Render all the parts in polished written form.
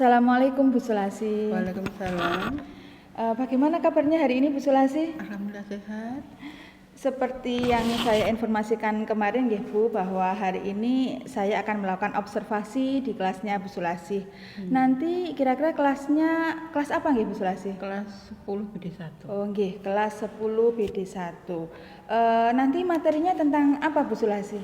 Assalamualaikum Bu Sulasi. Waalaikumsalam. Bagaimana kabarnya hari ini Bu Sulasi? Alhamdulillah sehat. Seperti yang saya informasikan kemarin ya Bu, bahwa hari ini saya akan melakukan observasi di kelasnya Bu Sulasi. Nanti kira-kira kelasnya kelas apa nggih Bu Sulasi? Kelas 10 BD1. Oh nggih, kelas 10 BD1. Nanti materinya tentang apa Bu Sulasi?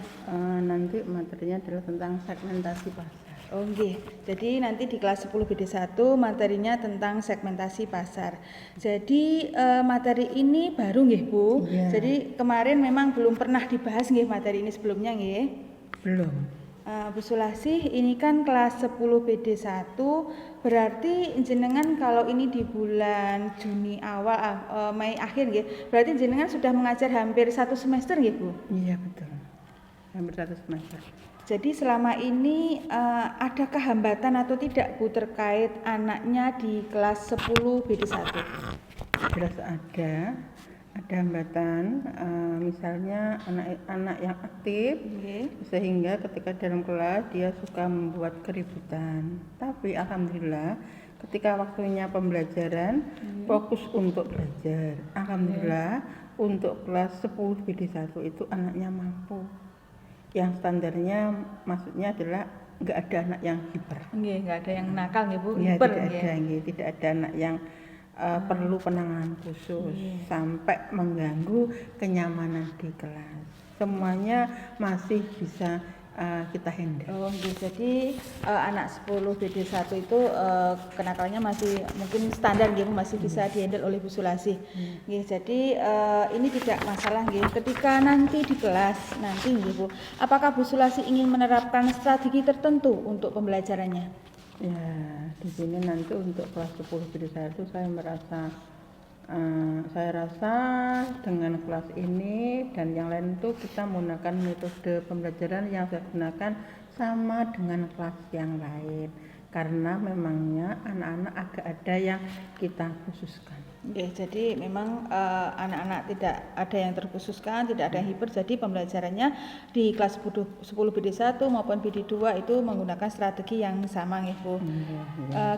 Nanti materinya adalah tentang segmentasi pasar. Oh nggih. Jadi nanti di kelas 10 BD1 materinya tentang segmentasi pasar. Jadi materi ini baru nggih Bu. Iya. Jadi kemarin memang belum pernah dibahas nggih materi ini sebelumnya nggih. Belum. Bu Sulasih, ini kan kelas 10 BD1, berarti jenengan kalau ini di bulan Juni awal, Mei akhir nggih. Berarti jenengan sudah mengajar hampir 1 semester nggih Bu? Iya betul. Hampir 1 semester. Jadi selama ini adakah hambatan atau tidak Bu terkait anaknya di kelas 10 BD1? Jelas ada hambatan, misalnya anak yang aktif, Okay. sehingga ketika dalam kelas dia suka membuat keributan. Tapi alhamdulillah ketika waktunya pembelajaran fokus untuk belajar. Alhamdulillah untuk kelas 10 BD1 itu anaknya mampu. Yang standarnya maksudnya adalah nggak ada anak yang hiper. Nggih, nggak ada yang nakal nggih Bu. Ya, Hiper, tidak nggih. ada nggih, tidak ada anak yang perlu penanganan khusus sampai mengganggu kenyamanan di kelas. Semuanya masih bisa kita handle. Oh, nggih. Jadi anak 10 BD1 itu kenakalannya masih mungkin standar nggih, masih bisa dihandle oleh Bu Sulasih. Nggih, jadi ini tidak masalah nggih. Ketika nanti di kelas nanti nggih Bu, apakah Bu Sulasih ingin menerapkan strategi tertentu untuk pembelajarannya? Ya, di sini nanti untuk kelas 10 BD1 saya rasa dengan kelas ini dan yang lain itu kita menggunakan metode pembelajaran yang saya gunakan sama dengan kelas yang lain, karena memangnya anak-anak agak ada yang kita khususkan. Oke, jadi memang anak-anak tidak ada yang terkhususkan, tidak ada yang hiper, jadi pembelajarannya di kelas 10 BD1 maupun BD2 itu menggunakan strategi yang sama nih Bu.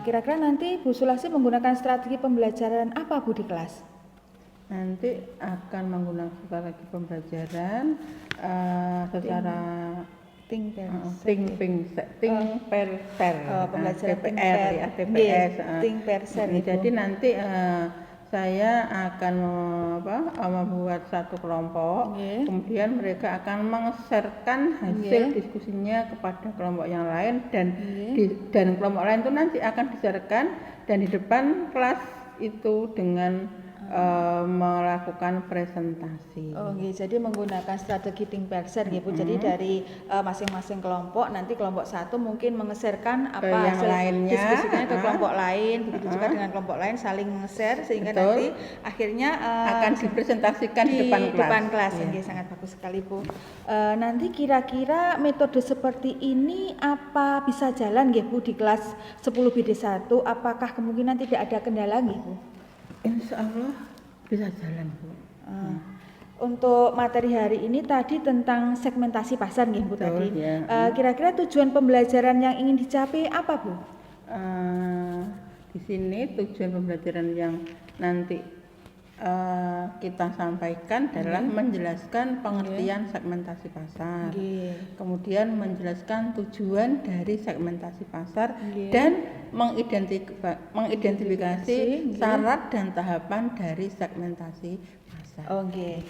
Kira-kira nanti Bu Sulasih menggunakan strategi pembelajaran apa Bu di kelas? Nanti akan menggunakan strategi pembelajaran secara pembelajaran TPS. TPS. Jadi nanti saya akan membuat satu kelompok, kemudian mereka akan meng-sharekan hasil diskusinya kepada kelompok yang lain dan kelompok lain itu nanti akan di-sharekan dan di depan kelas itu dengan melakukan presentasi. Oh, jadi menggunakan strategi think person gitu. Jadi dari masing-masing kelompok, nanti kelompok satu mungkin mengeserkan apa yang lainnya, diskusinya ke kelompok lain, begitu juga dengan kelompok lain saling nge-share sehingga nanti akhirnya akan dipresentasikan di depan kelas. Sangat bagus sekali Bu. Nanti kira-kira metode seperti ini apa bisa jalan nggih Bu di kelas 10 BD1? Apakah kemungkinan tidak ada kendala nggih Bu? Insya Allah bisa jalan Bu. Untuk materi hari ini tadi tentang segmentasi pasar nggih Bu tadi. Ya. Kira-kira tujuan pembelajaran yang ingin dicapai apa Bu? Di sini tujuan pembelajaran yang nanti kita sampaikan adalah menjelaskan pengertian segmentasi pasar, kemudian menjelaskan tujuan dari segmentasi pasar dan mengidentifikasi syarat dan tahapan dari segmentasi pasar.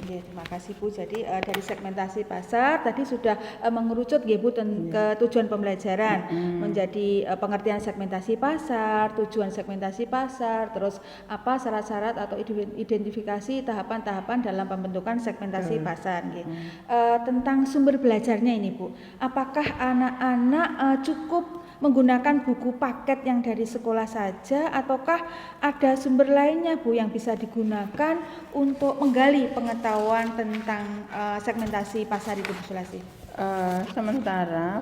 Terima kasih Bu. Jadi dari segmentasi pasar tadi sudah mengerucut nggih Bu ke tujuan pembelajaran menjadi pengertian segmentasi pasar, tujuan segmentasi pasar, terus apa syarat-syarat atau identifikasi tahapan-tahapan dalam pembentukan segmentasi pasar. Tentang sumber belajarnya ini Bu, apakah anak-anak cukup menggunakan buku paket yang dari sekolah saja ataukah ada sumber lainnya Bu yang bisa digunakan untuk menggali pengetahuan tentang segmentasi pasar itu Bu Sulasih? Sementara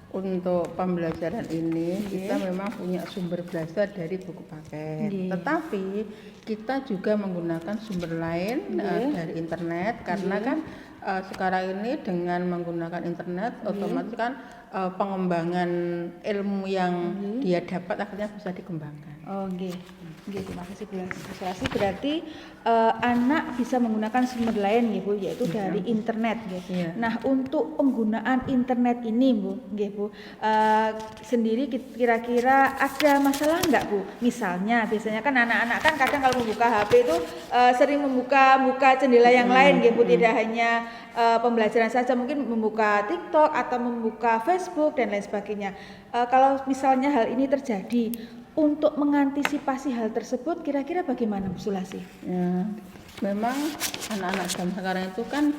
untuk pembelajaran ini kita memang punya sumber belajar dari buku paket, tetapi kita juga menggunakan sumber lain dari internet karena kan sekarang ini dengan menggunakan internet otomatis kan pengembangan ilmu yang dia dapat akhirnya bisa dikembangkan. Oh, nggih. Nggih, terima kasih Bu Sulasi. Berarti anak bisa menggunakan sumber lain nggih Bu, yaitu dari internet nggih. Iya. Nah, untuk penggunaan internet ini Bu, nggih Bu, sendiri kira-kira ada masalah enggak Bu? Misalnya biasanya kan anak-anak kan kadang kalau membuka HP itu sering membuka jendela yang lain nggih Bu, tidak hanya pembelajaran saja, mungkin membuka TikTok atau membuka Facebook dan lain sebagainya. Kalau misalnya hal ini terjadi, untuk mengantisipasi hal tersebut kira-kira bagaimana Bu Sulasi? Ya, memang anak-anak zaman sekarang itu kan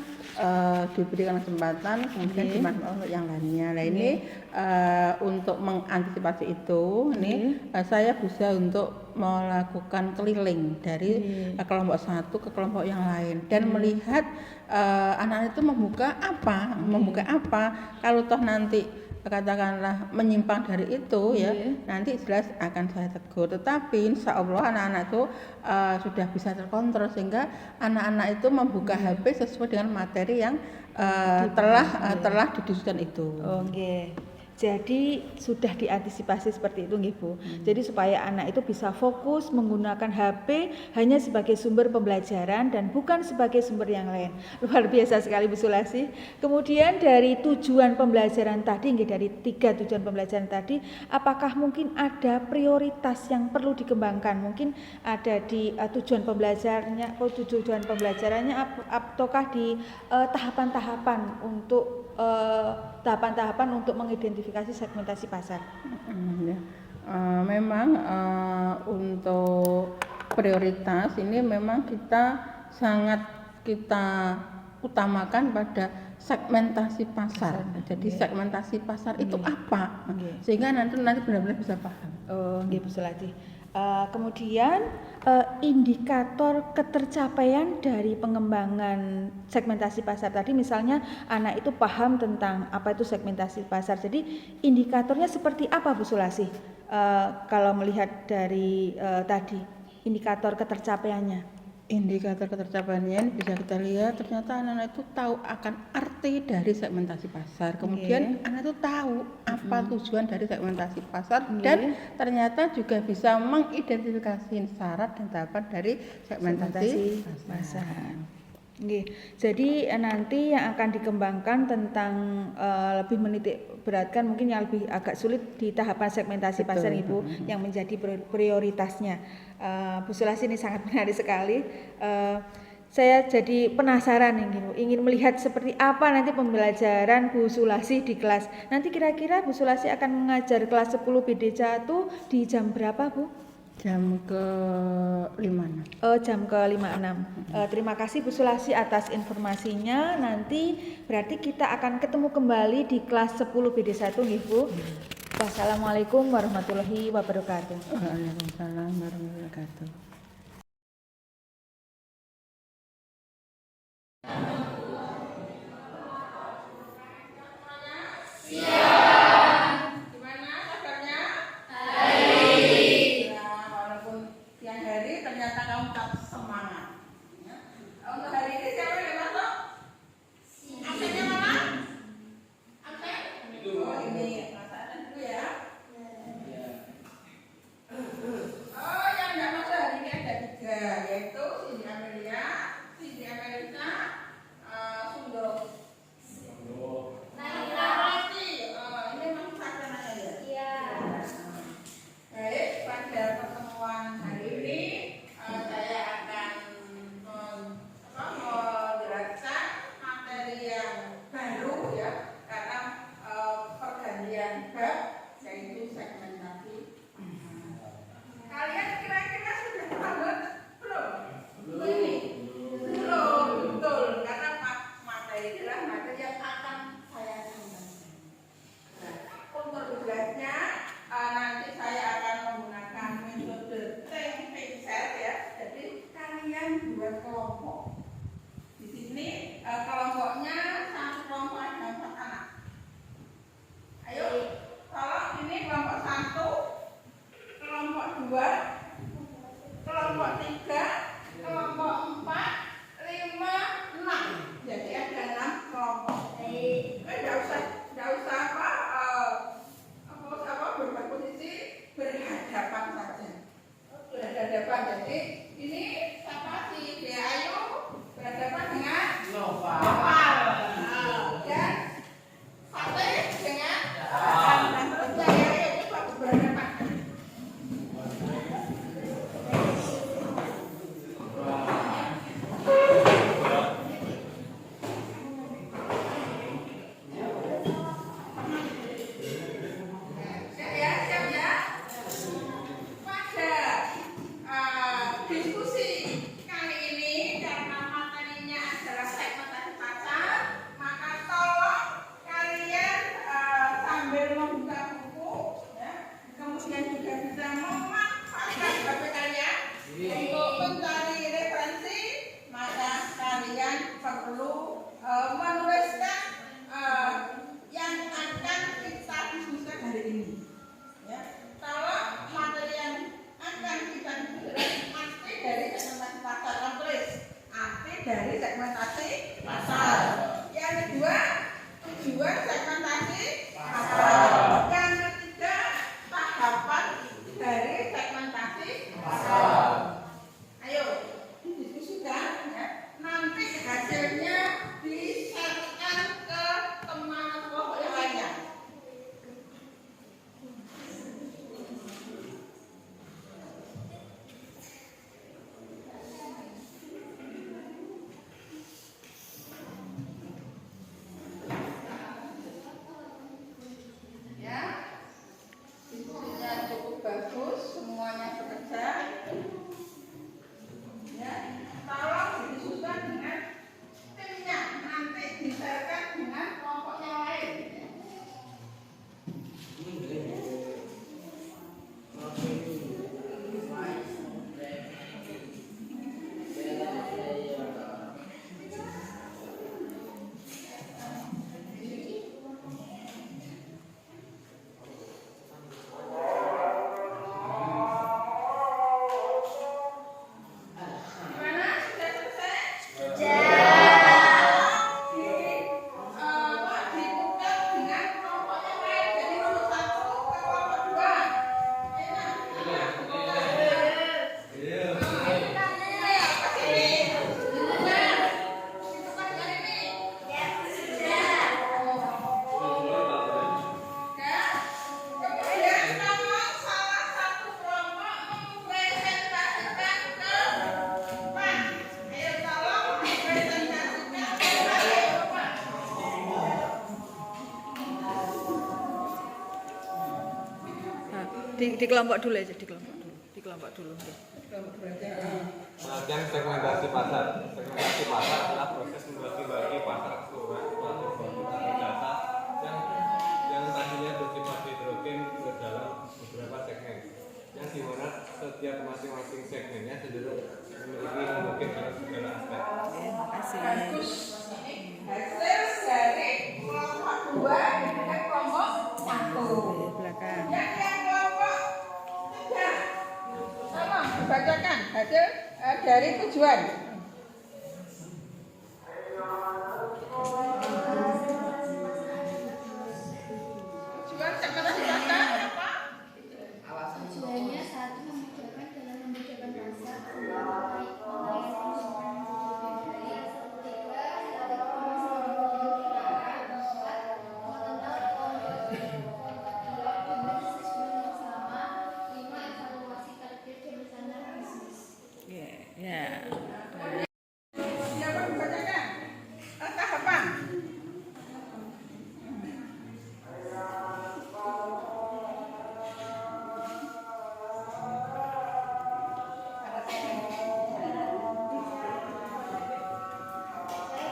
diberikan kesempatan kemudian dimanfaatkan untuk yang lainnya. Nah ini untuk mengantisipasi itu, saya bisa untuk melakukan keliling dari kelompok satu ke kelompok yang lain dan melihat anak-anak itu membuka apa. Kalau toh nanti katakanlah menyimpang dari itu nanti jelas akan saya tegur, tetapi insya Allah anak-anak itu sudah bisa terkontrol sehingga anak-anak itu membuka HP sesuai dengan materi yang telah didiskusikan itu. Oke. Jadi sudah diantisipasi seperti itu nggih Bu. Jadi supaya anak itu bisa fokus menggunakan HP hanya sebagai sumber pembelajaran dan bukan sebagai sumber yang lain. Luar biasa sekali Bu Sulasi. Kemudian dari tujuan pembelajaran tadi nggih, dari 3 tujuan pembelajaran tadi, apakah mungkin ada prioritas yang perlu dikembangkan? Mungkin ada di tujuan pembelajarannya ataukah di tahapan-tahapan untuk mengidentifikasi segmentasi pasar. Memang untuk prioritas ini memang kita utamakan pada segmentasi pasar. Jadi segmentasi pasar itu apa? Sehingga nanti benar-benar bisa paham. Oh, nggih Bu Sulasi. Kemudian indikator ketercapaian dari pengembangan segmentasi pasar tadi, misalnya anak itu paham tentang apa itu segmentasi pasar. Jadi indikatornya seperti apa Bu Sulasi? Kalau melihat dari tadi indikator ketercapaiannya. Indikator ketercapaiannya bisa kita lihat ternyata anak-anak itu tahu akan arti dari segmentasi pasar. Kemudian anak itu tahu apa tujuan dari segmentasi pasar dan ternyata juga bisa mengidentifikasi syarat dan tahapan dari segmentasi pasar. Jadi nanti yang akan dikembangkan tentang lebih menitik beratkan mungkin yang lebih agak sulit di tahapan segmentasi pasar Ibu, yang menjadi prioritasnya. Bu Sulasi ini sangat menarik sekali. Saya jadi penasaran ingin melihat seperti apa nanti pembelajaran Bu Sulasi di kelas. Nanti kira-kira Bu Sulasi akan mengajar kelas 10 BD1 di jam berapa Bu? Jam ke-5. Jam ke-5.6. Terima kasih Bu Sulasi atas informasinya. Nanti berarti kita akan ketemu kembali di kelas 10 BD1 nggih Bu. Wassalamualaikum warahmatullahi wabarakatuh. Waalaikumsalam warahmatullahi wabarakatuh. Oh, yang enggak masuk hari dari segmentasi pasar. Yang kedua, tujuan segmentasi pasar. Yang ketiga, tahapan dari segmentasi pasar. Ayo, didiskusikan ya. Nanti hasilnya di-share-kan ke teman kelompok yang lainnya. Diskusinya cukup bagus, semuanya bekerja. Ya, tolong didiskusikan dengan timnya, nanti diserahkan dengan kelompok yang lain. Gimana? Sudah selesai? Ditukar dengan kelompok yang lain. Jadi nomor 1 ke kelompok 2. Enak. Apa sini? Sudah. Ditukar dengan ini. Sudah. Kemudian kalau salah satu kelompok mempresentasikan ke depan. Ayo tolong presentasikan ke depan. Nah, di kelompok dulu aja, di kelompok dulu. Pengertian segmentasi pasar. Segmentasi pasar adalah proses membagi-bagi pasar keseluruhan suatu produk atau jasa yang tadinya bersifat heterogen ke dalam beberapa segmen, yang dimana setiap masing-masing segmennya cenderung memiliki mungkin dalam segala aspek. Oke, makasih. Bagus. Hasil dari kelompok 2 dengan kelompok 1. Oke, belakang. Yang kelompok 3. Tolong dibacakan hasil dari tujuan. Tujuan segmentasi pasar apa? Tujuannya satu memudahkan dalam membedakan pasar, kedua melayani konsumen lebih baik, ketiga strategi pemasaran yang diarah, keempat mengenal kelompok kelompok dengan tujuan yang sama, lima evaluasi target dan rencana bisnis. Ya. Siapa dibacakan? Tahapan.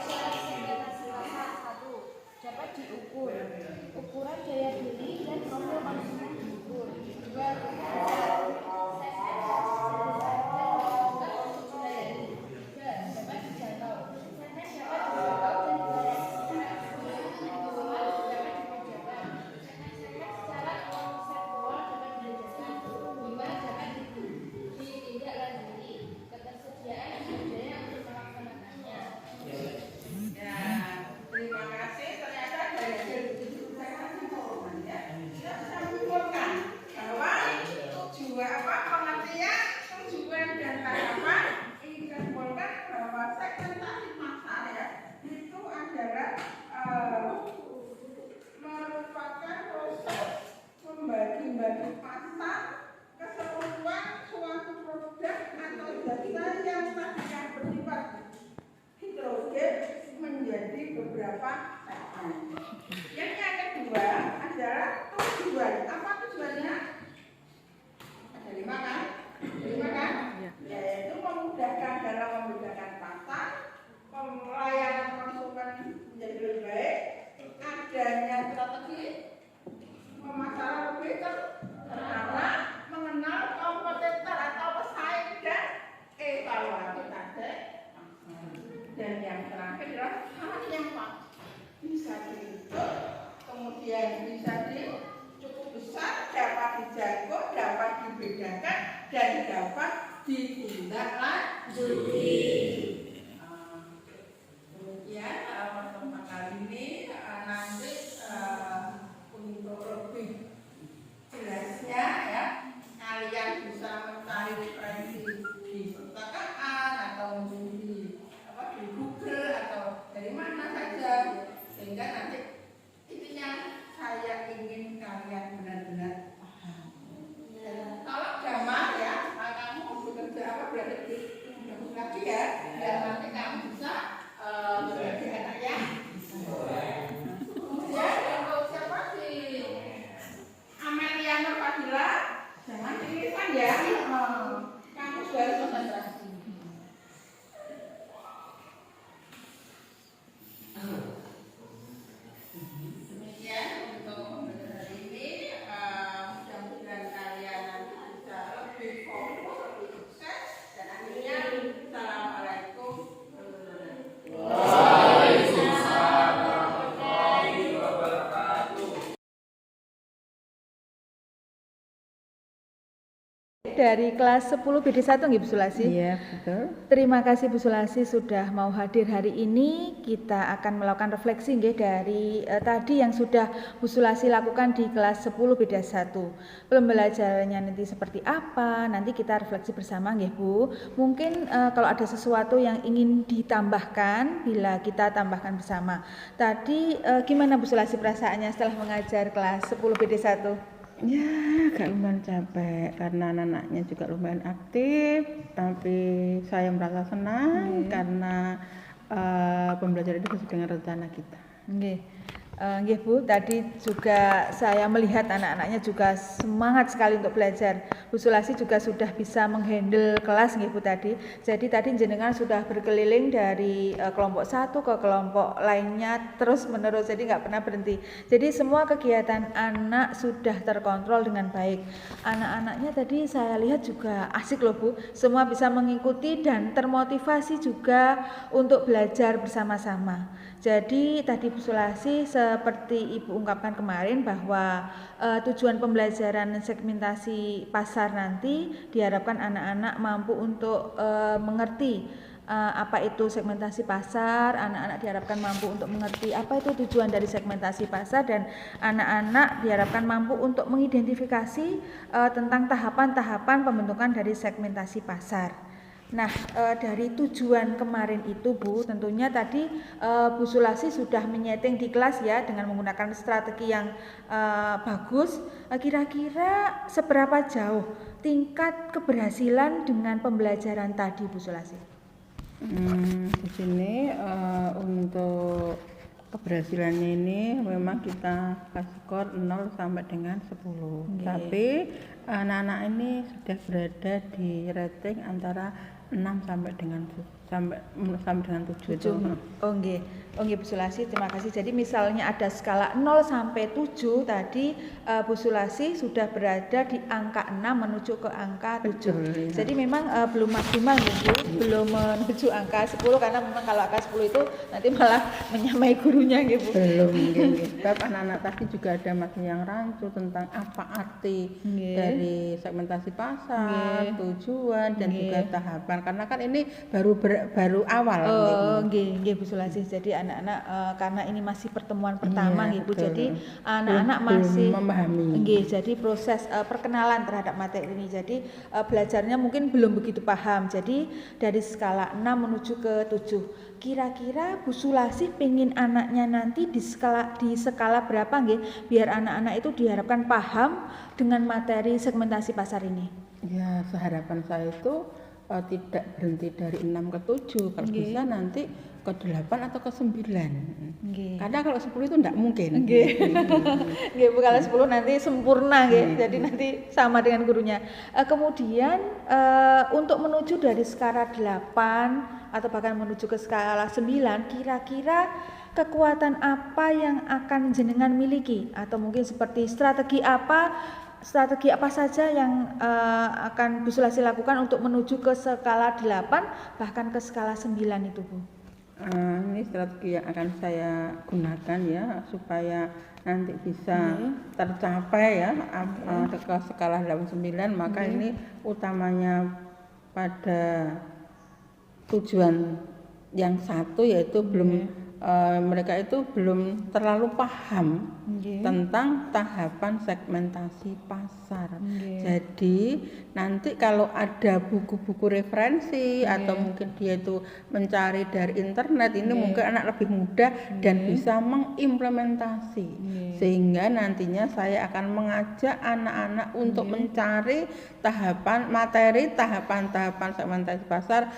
Syarat segmentasi pasar satu dapat diukur, ukuran daya beli dan profil konsumen diukur. Dua, dapat dijangkau. Segmen dapat dijangkau dan dapat dikerjakan. Segmen secara konseptual dapat dijelaskan. Lima, dapat ditindaklanjuti. Ketersediaan sumber daya untuk melaksanakannya. Ya, terima kasih. Ternyata dari hasil diskusi ya, kita bisa menyimpulkan bahwa tujuan pengertian, tujuan dan tahapan ini kita simpulkan bahwa segmentasi pasar ya itu adalah merupakan proses membagi-bagi pasar keseluruhan suatu produk atau jasa yang tadinya bersifat heterogen menjadi beberapa segmen. Yang kedua adalah tujuan. Apa tujuannya? Ada 5 kan? 5 kan? Yaitu memudahkan dalam membedakan pasar, pelayanan konsumen menjadi lebih baik, adanya strategi pemasaran lebih terarah, mengenal kompetitor atau pesaing dan evaluasi target. Dan yang terakhir adalah hal yang bisa dihitung, kemudian bisa cukup besar, dapat dijangkau, dapat dibedakan, dan dapat ditindaklanjuti. dari kelas 10 BD1 nggih Bu Sulasi? Iya, betul. Terima kasih Bu Sulasi sudah mau hadir hari ini. Kita akan melakukan refleksi nggih dari tadi yang sudah Bu Sulasi lakukan di kelas 10 BD1. Pembelajarannya nanti seperti apa? Nanti kita refleksi bersama nggih Bu. Mungkin kalau ada sesuatu yang ingin ditambahkan bila kita tambahkan bersama. Tadi gimana Bu Sulasi perasaannya setelah mengajar kelas 10 BD1? Ya, agak lumayan capek karena anak-anaknya juga lumayan aktif, tapi saya merasa senang karena pembelajaran itu sesuai dengan rencana kita. Nggih Bu, tadi juga saya melihat anak-anaknya juga semangat sekali untuk belajar. Bu Sulasi juga sudah bisa menghandle kelas nggih Bu tadi. Jadi tadi jenengan sudah berkeliling dari kelompok satu ke kelompok lainnya terus menerus, jadi nggak pernah berhenti. Jadi semua kegiatan anak sudah terkontrol dengan baik. Anak-anaknya tadi saya lihat juga asik loh Bu, semua bisa mengikuti dan termotivasi juga untuk belajar bersama-sama. Jadi tadi Bu Sulasi seperti Ibu ungkapkan kemarin bahwa tujuan pembelajaran segmentasi pasar nanti diharapkan anak-anak mampu untuk mengerti apa itu segmentasi pasar, anak-anak diharapkan mampu untuk mengerti apa itu tujuan dari segmentasi pasar, dan anak-anak diharapkan mampu untuk mengidentifikasi tentang tahapan-tahapan pembentukan dari segmentasi pasar. Nah, dari tujuan kemarin itu Bu, tentunya tadi Bu Sulasi sudah menyeting di kelas ya dengan menggunakan strategi yang bagus. Kira-kira seberapa jauh tingkat keberhasilan dengan pembelajaran tadi Bu Sulasi? Di sini untuk keberhasilannya ini memang kita kasih skor 0 sampai dengan 10. Tapi anak-anak ini sudah berada di rating antara 6 sampai dengan 7. Oh nggih Bu Sulasi, terima kasih. Jadi misalnya ada skala 0 sampai 7 tadi Bu Sulasi sudah berada di angka 6 menuju ke angka 7. Betul, ya. Jadi memang belum maksimal Bu, belum menuju angka 10 karena memang kalau angka 10 itu nanti malah menyamai gurunya gitu Bu. Belum, sebab anak-anak tadi juga ada masih yang rancu tentang apa arti dari segmentasi pasar, tujuan dan juga tahapan. Karena kan ini baru awal. Nggih Bu Sulasi. Jadi anak-anak karena ini masih pertemuan pertama nggih Bu. Jadi anak-anak Belum masih memahami. Nggih, jadi proses perkenalan terhadap materi ini. Jadi belajarnya mungkin belum begitu paham. Jadi dari skala 6 menuju ke 7. Kira-kira Bu Sulasi pengen anaknya nanti di skala berapa nggih biar anak-anak itu diharapkan paham dengan materi segmentasi pasar ini? Ya, seharapan saya itu tidak berhenti dari 6 ke 7, kalau bisa nanti ke 8 atau ke 9. Karena kalau 10 itu tidak mungkin. Nggih Bu, kalau 10 nanti sempurna nggih. Jadi nanti sama dengan gurunya. Kemudian untuk menuju dari skala 8 atau bahkan menuju ke skala 9, kira-kira kekuatan apa yang akan jenengan miliki, atau mungkin seperti strategi apa saja yang akan Bu Sulasi lakukan untuk menuju ke skala 8 bahkan ke skala 9 itu Bu? Ini strategi yang akan saya gunakan ya supaya nanti bisa tercapai ya ke skala 8-9, maka ini utamanya pada tujuan yang satu, yaitu mereka itu belum terlalu paham tentang tahapan segmentasi pasar. Jadi nanti kalau ada buku-buku referensi atau mungkin dia itu mencari dari internet, ini mungkin anak lebih mudah dan bisa mengimplementasi. Sehingga nantinya saya akan mengajak anak-anak untuk mencari tahapan-tahapan segmentasi pasar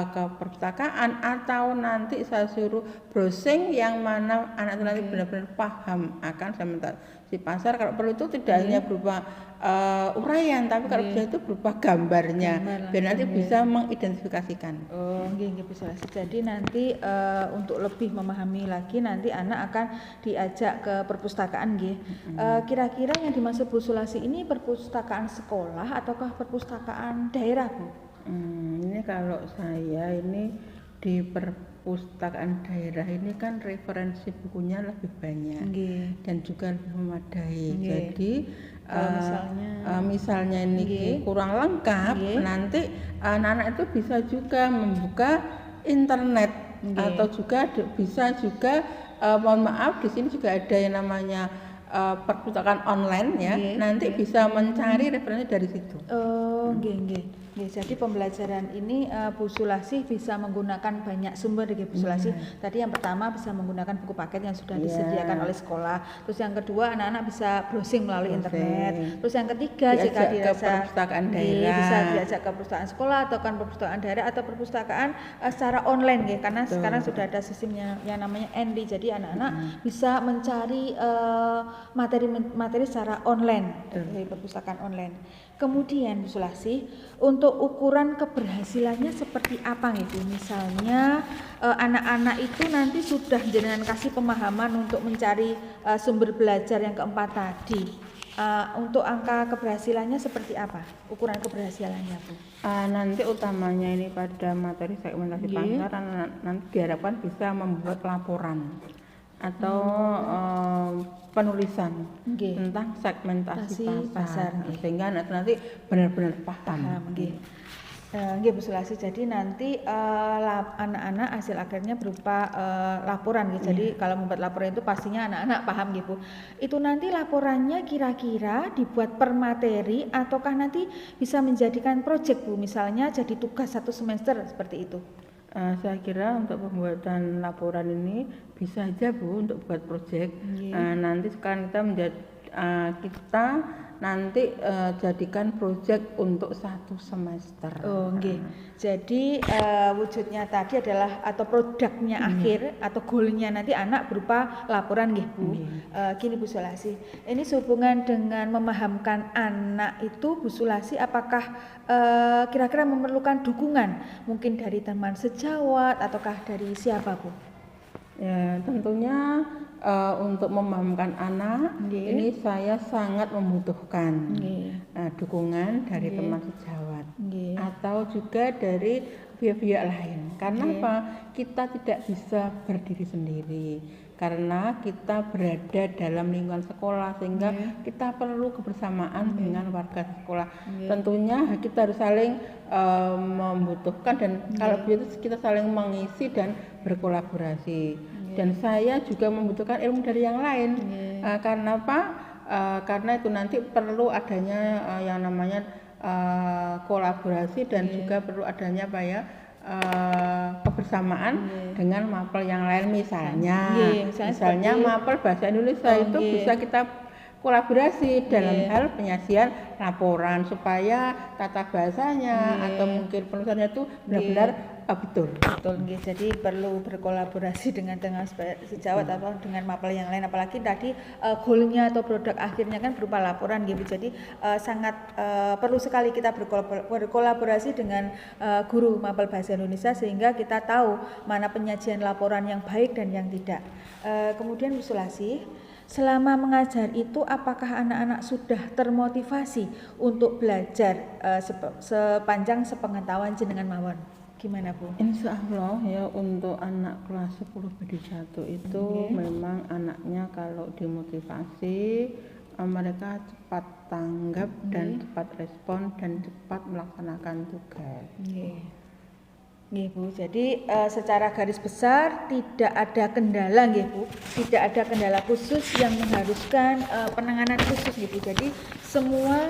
ke perpustakaan, atau nanti saya suruh browsing yang mana anak itu nanti benar-benar paham akan segmentasi pasar. Kalau perlu itu tidak hanya berupa uraian, tapi kalau bisa itu berupa gambarnya, biar nanti bisa mengidentifikasikan. Nggih Bu Sulasi. Jadi nanti untuk lebih memahami lagi nanti anak akan diajak ke perpustakaan nggih. Kira-kira yang dimaksud Bu Sulasi ini perpustakaan sekolah ataukah perpustakaan daerah Bu? Ini kalau saya ini di perpustakaan daerah ini kan referensi bukunya lebih banyak dan juga lebih memadai. Jadi misalnya ini kurang lengkap, nanti anak-anak itu bisa juga membuka internet atau juga bisa juga mohon maaf di sini juga ada yang namanya perpustakaan online ya. Nanti bisa mencari referensi dari situ. Oh, nggih. Jadi pembelajaran ini Bu Sulasih bisa menggunakan banyak sumber dari Bu Sulasih. Tadi yang pertama bisa menggunakan buku paket yang sudah disediakan oleh sekolah. Terus yang kedua anak-anak bisa browsing melalui internet. Terus yang ketiga jika dirasa perpustakaan daerah bisa diajak ke perpustakaan sekolah atau kan perpustakaan daerah atau perpustakaan secara online ya, karena sekarang sudah ada sistemnya yang namanya ND. Jadi anak-anak bisa mencari materi secara online dari perpustakaan online. Kemudian Bu Sulasih, untuk ukuran keberhasilannya seperti apa gitu? Misalnya anak-anak itu nanti sudah jenengan kasih pemahaman untuk mencari sumber belajar yang keempat tadi. Untuk angka keberhasilannya seperti apa? Ukuran keberhasilannya Bu? Nanti utamanya ini pada materi segmentasi pasar nanti diharapkan bisa membuat laporan atau penulisan tentang segmentasi pasar. Sehingga nanti benar-benar paham. Nggih Bu Sulasih, jadi nanti anak-anak hasil akhirnya berupa laporan gitu. Jadi kalau membuat laporan itu pastinya anak-anak paham gitu. Itu nanti laporannya kira-kira dibuat per materi ataukah nanti bisa menjadikan proyek Bu, misalnya jadi tugas 1 semester seperti itu? Saya kira untuk pembuatan laporan ini bisa aja Bu untuk buat proyek. Nanti sekarang kita nanti jadikan proyek untuk 1 semester. Jadi wujudnya tadi adalah atau produknya akhir atau goalnya nanti anak berupa laporan nggih Bu. Gini Bu Sulasih, ini sehubungan dengan memahamkan anak itu Bu Sulasih, apakah kira-kira memerlukan dukungan mungkin dari teman sejawat ataukah dari siapa Bu? Ya, tentunya untuk memahamkan anak ini saya sangat membutuhkan dukungan dari teman sejawat atau juga dari pihak-pihak lain. Karena apa? Kita tidak bisa berdiri sendiri karena kita berada dalam lingkungan sekolah, sehingga kita perlu kebersamaan dengan warga sekolah. Tentunya kita harus saling membutuhkan dan kalau begitu kita saling mengisi dan berkolaborasi. Dan saya juga membutuhkan ilmu dari yang lain. Karena apa? Karena itu nanti perlu adanya yang namanya kolaborasi dan juga perlu adanya apa ya? Kebersamaan dengan mapel yang lain, misalnya mapel bahasa Indonesia itu bisa kita kolaborasi dalam hal penyajian laporan supaya tata bahasanya atau mungkin penulisannya itu benar-benar betul. Jadi perlu berkolaborasi dengan sejawat atau dengan mapel yang lain, apalagi tadi goalnya atau produk akhirnya kan berupa laporan gitu. Jadi sangat perlu sekali kita berkolaborasi dengan guru mapel bahasa Indonesia sehingga kita tahu mana penyajian laporan yang baik dan yang tidak. Kemudian Bu Sulasih, selama mengajar itu apakah anak-anak sudah termotivasi untuk belajar sepanjang sepengetahuan jenengan mawon? Gimana Bu? Insya Allah ya, untuk anak kelas 10 BD1 itu memang anaknya kalau dimotivasi mereka cepat tanggap dan cepat respon dan cepat melaksanakan tugas. Nggih Bu, jadi secara garis besar tidak ada kendala nggih Bu, tidak ada kendala khusus yang mengharuskan penanganan khusus gitu. Jadi semua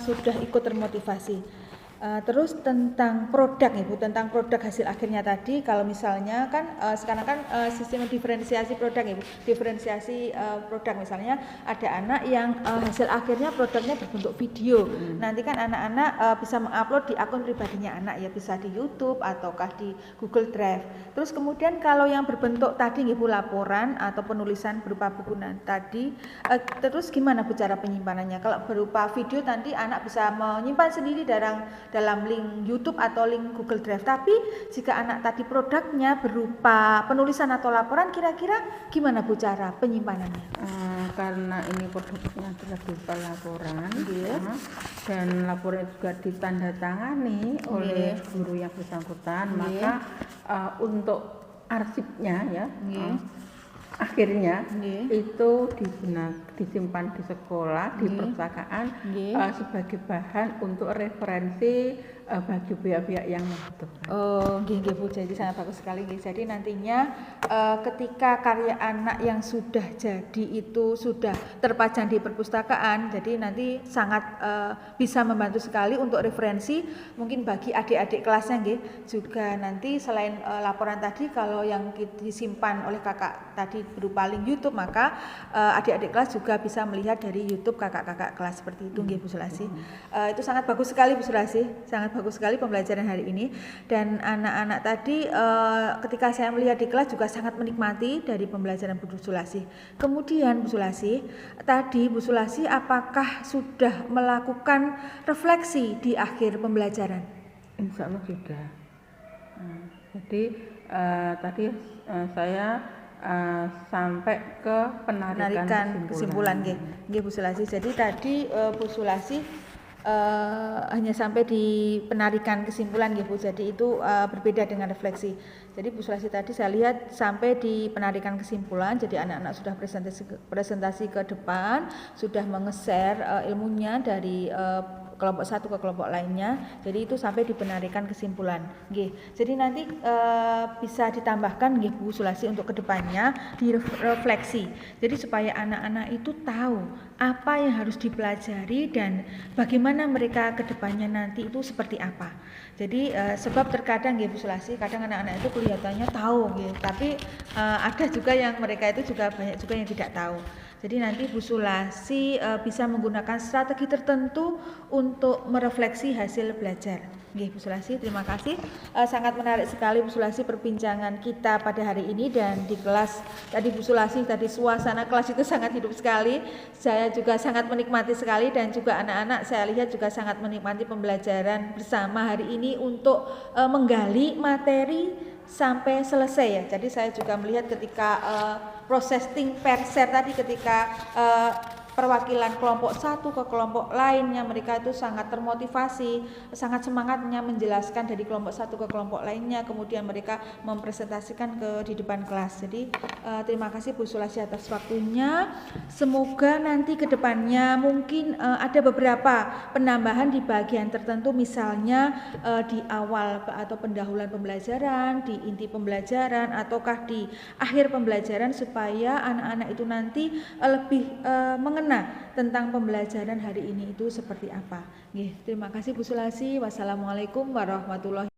sudah ikut termotivasi. Terus tentang produk Ibu, tentang produk hasil akhirnya tadi, kalau misalnya kan sekarang kan sistem diferensiasi produk Ibu, diferensiasi produk, misalnya ada anak yang hasil akhirnya produknya berbentuk video. Nanti kan anak-anak bisa mengupload di akun pribadinya anak ya, bisa di YouTube ataukah di Google Drive. Terus kemudian kalau yang berbentuk tadi Ibu laporan atau penulisan berupa buku tadi, terus gimana Bu cara penyimpanannya? Kalau berupa video nanti anak bisa menyimpan sendiri dalam link YouTube atau link Google Drive. Tapi jika anak tadi produknya berupa penulisan atau laporan, kira-kira gimana Bu cara penyimpanannya? Karena ini produknya adalah berupa laporan, dan laporan juga ditandatangani oleh guru yang bersangkutan, maka untuk arsipnya ya, akhirnya Nggih. itu disimpan di sekolah, di perpustakaan Nggih. sebagai bahan untuk referensi bagi pihak-pihak yang membutuhkan. Oh, nggih Bu, jadi sangat bagus sekali nggih. Jadi nantinya ketika karya anak yang sudah jadi itu sudah terpajang di perpustakaan, jadi nanti sangat bisa membantu sekali untuk referensi mungkin bagi adik-adik kelasnya nggih. Juga nanti selain laporan tadi kalau yang disimpan oleh kakak tadi berupa link YouTube, maka adik-adik kelas juga bisa melihat dari YouTube kakak-kakak kelas seperti itu nggih Bu Sulasi. Itu sangat bagus sekali Bu Sulasi, sangat bagus sekali pembelajaran hari ini, dan anak-anak tadi ketika saya melihat di kelas juga sangat menikmati dari pembelajaran Bu Sulasi. Kemudian Bu Sulasi, tadi Bu Sulasi apakah sudah melakukan refleksi di akhir pembelajaran? Insya Allah sudah. Jadi tadi saya sampai ke penarikan kesimpulan nggih Bu Sulasi. Jadi tadi Bu Sulasi hanya sampai di penarikan kesimpulan nggih Bu. Jadi itu berbeda dengan refleksi. Jadi Bu Sulasi tadi saya lihat sampai di penarikan kesimpulan. Jadi anak-anak sudah presentasi ke depan, sudah menge-share ilmunya dari kelompok satu ke kelompok lainnya. Jadi itu sampai di penarikan kesimpulan nggih. Jadi nanti bisa ditambahkan nggih Bu Sulasi untuk kedepannya di refleksi. Jadi supaya anak-anak itu tahu apa yang harus dipelajari dan bagaimana mereka kedepannya nanti itu seperti apa. Jadi sebab terkadang nggih Bu Sulasi, kadang anak-anak itu kelihatannya tahu nggih, tapi ada juga yang mereka itu juga banyak juga yang tidak tahu. Jadi nanti Bu Sulasi bisa menggunakan strategi tertentu untuk merefleksi hasil belajar. Nggih Bu Sulasi, terima kasih. Sangat menarik sekali Bu Sulasi perbincangan kita pada hari ini, dan di kelas tadi Bu Sulasi tadi suasana kelas itu sangat hidup sekali. Saya juga sangat menikmati sekali, dan juga anak-anak saya lihat juga sangat menikmati pembelajaran bersama hari ini untuk menggali materi sampai selesai ya. Jadi saya juga melihat ketika proses ting per share tadi, ketika perwakilan kelompok satu ke kelompok lainnya, mereka itu sangat termotivasi, sangat semangatnya menjelaskan dari kelompok satu ke kelompok lainnya, kemudian mereka mempresentasikan di depan kelas. Jadi terima kasih Bu Sulasi atas waktunya. Semoga nanti ke depannya mungkin ada beberapa penambahan di bagian tertentu, misalnya di awal atau pendahuluan pembelajaran, di inti pembelajaran, ataukah di akhir pembelajaran, supaya anak-anak itu nanti lebih mengenal tentang pembelajaran hari ini itu seperti apa. Nggih, terima kasih Bu Sulasi. Wassalamualaikum warahmatullahi